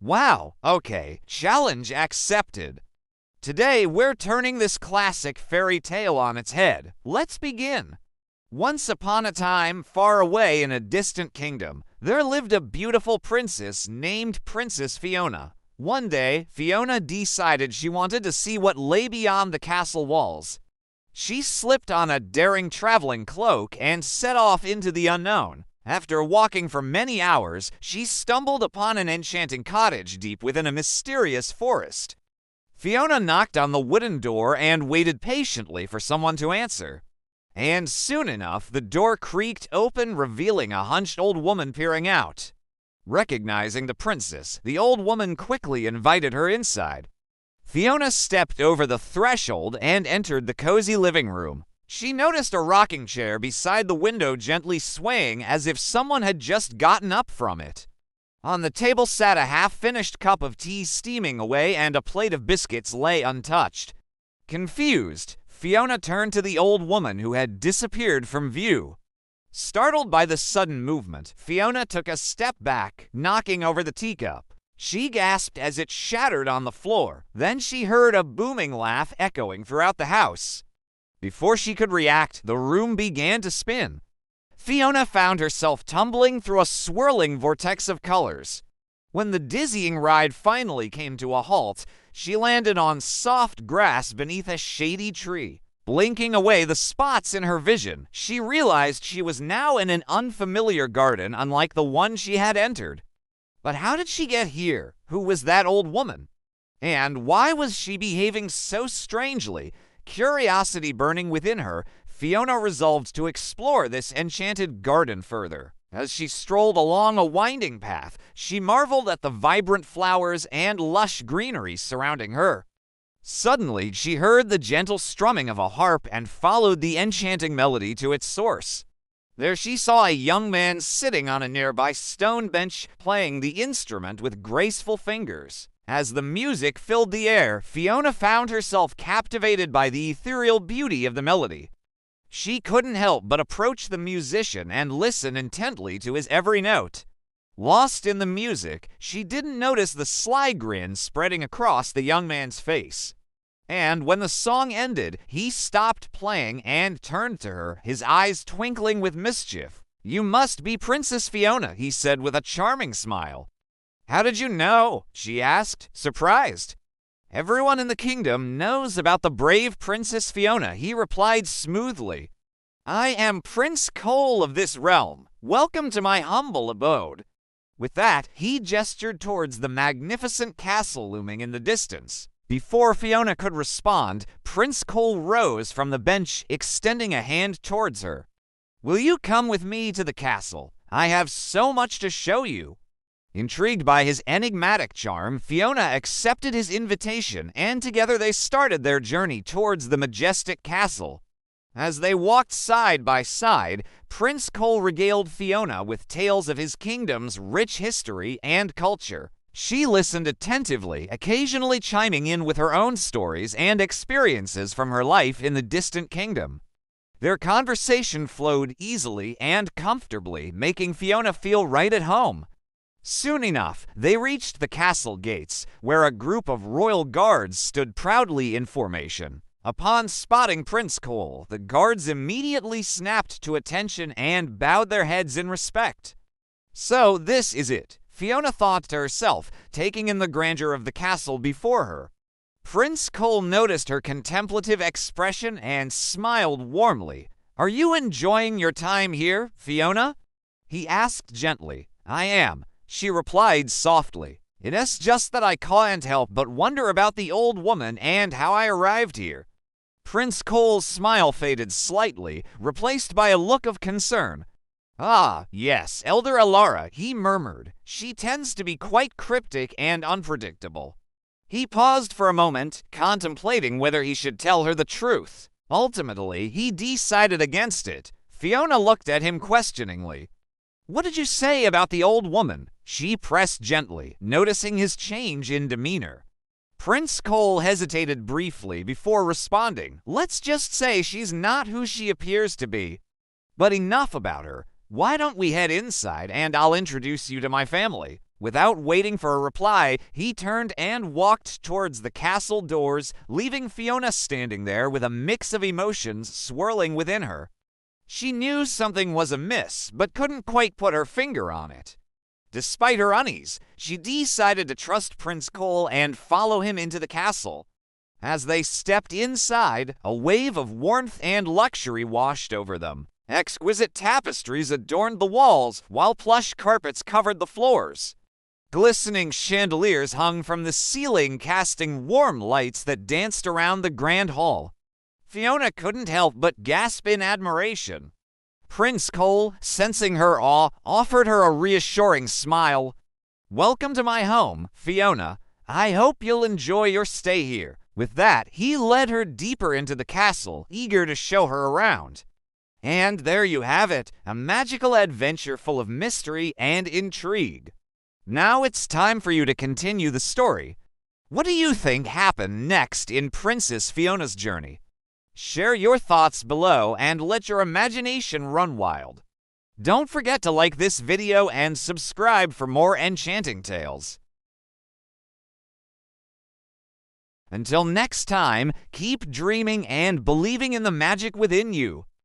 Wow, okay, challenge accepted. Today, we're turning this classic fairy tale on its head. Let's begin. Once upon a time, far away in a distant kingdom, there lived a beautiful princess named Princess Fiona. One day, Fiona decided she wanted to see what lay beyond the castle walls. She slipped on a daring traveling cloak and set off into the unknown. After walking for many hours, she stumbled upon an enchanting cottage deep within a mysterious forest. Fiona knocked on the wooden door and waited patiently for someone to answer. And soon enough, the door creaked open, revealing a hunched old woman peering out. Recognizing the princess, the old woman quickly invited her inside. Fiona stepped over the threshold and entered the cozy living room. She noticed a rocking chair beside the window gently swaying as if someone had just gotten up from it. On the table sat a half-finished cup of tea steaming away and a plate of biscuits lay untouched. Confused, Fiona turned to the old woman who had disappeared from view. Startled by the sudden movement, Fiona took a step back, knocking over the teacup. She gasped as it shattered on the floor. Then she heard a booming laugh echoing throughout the house. Before she could react, the room began to spin. Fiona found herself tumbling through a swirling vortex of colors. When the dizzying ride finally came to a halt, she landed on soft grass beneath a shady tree. Blinking away the spots in her vision, she realized she was now in an unfamiliar garden unlike the one she had entered. But how did she get here? Who was that old woman? And why was she behaving so strangely? Curiosity burning within her, Fiona resolved to explore this enchanted garden further. As she strolled along a winding path, she marveled at the vibrant flowers and lush greenery surrounding her. Suddenly, she heard the gentle strumming of a harp and followed the enchanting melody to its source. There she saw a young man sitting on a nearby stone bench playing the instrument with graceful fingers. As the music filled the air, Fiona found herself captivated by the ethereal beauty of the melody. She couldn't help but approach the musician and listen intently to his every note. Lost in the music, she didn't notice the sly grin spreading across the young man's face. And when the song ended, he stopped playing and turned to her, his eyes twinkling with mischief. "You must be Princess Fiona," he said with a charming smile. "How did you know?" she asked, surprised. "Everyone in the kingdom knows about the brave Princess Fiona," he replied smoothly. "I am Prince Cole of this realm. Welcome to my humble abode." With that, he gestured towards the magnificent castle looming in the distance. Before Fiona could respond, Prince Cole rose from the bench, extending a hand towards her. "Will you come with me to the castle? I have so much to show you." Intrigued by his enigmatic charm, Fiona accepted his invitation, and together they started their journey towards the majestic castle. As they walked side by side, Prince Cole regaled Fiona with tales of his kingdom's rich history and culture. She listened attentively, occasionally chiming in with her own stories and experiences from her life in the distant kingdom. Their conversation flowed easily and comfortably, making Fiona feel right at home. Soon enough, they reached the castle gates, where a group of royal guards stood proudly in formation. Upon spotting Prince Cole, the guards immediately snapped to attention and bowed their heads in respect. So this is it, Fiona thought to herself, taking in the grandeur of the castle before her. Prince Cole noticed her contemplative expression and smiled warmly. "Are you enjoying your time here, Fiona?" he asked gently. "I am," she replied softly. "It's just that I can't help but wonder about the old woman and how I arrived here." Prince Cole's smile faded slightly, replaced by a look of concern. "Ah, yes, Elder Alara," he murmured. "She tends to be quite cryptic and unpredictable." He paused for a moment, contemplating whether he should tell her the truth. Ultimately, he decided against it. Fiona looked at him questioningly. "What did you say about the old woman?" she pressed gently, noticing his change in demeanor. Prince Cole hesitated briefly before responding. "Let's just say she's not who she appears to be. But enough about her. Why don't we head inside and I'll introduce you to my family?" Without waiting for a reply, he turned and walked towards the castle doors, leaving Fiona standing there with a mix of emotions swirling within her. She knew something was amiss, but couldn't quite put her finger on it. Despite her unease, she decided to trust Prince Cole and follow him into the castle. As they stepped inside, a wave of warmth and luxury washed over them. Exquisite tapestries adorned the walls, while plush carpets covered the floors. Glistening chandeliers hung from the ceiling, casting warm lights that danced around the grand hall. Fiona couldn't help but gasp in admiration. Prince Cole, sensing her awe, offered her a reassuring smile. "Welcome to my home, Fiona. I hope you'll enjoy your stay here." With that, he led her deeper into the castle, eager to show her around. And there you have it, a magical adventure full of mystery and intrigue. Now it's time for you to continue the story. What do you think happened next in Princess Fiona's journey? Share your thoughts below and let your imagination run wild. Don't forget to like this video and subscribe for more enchanting tales. Until next time, keep dreaming and believing in the magic within you.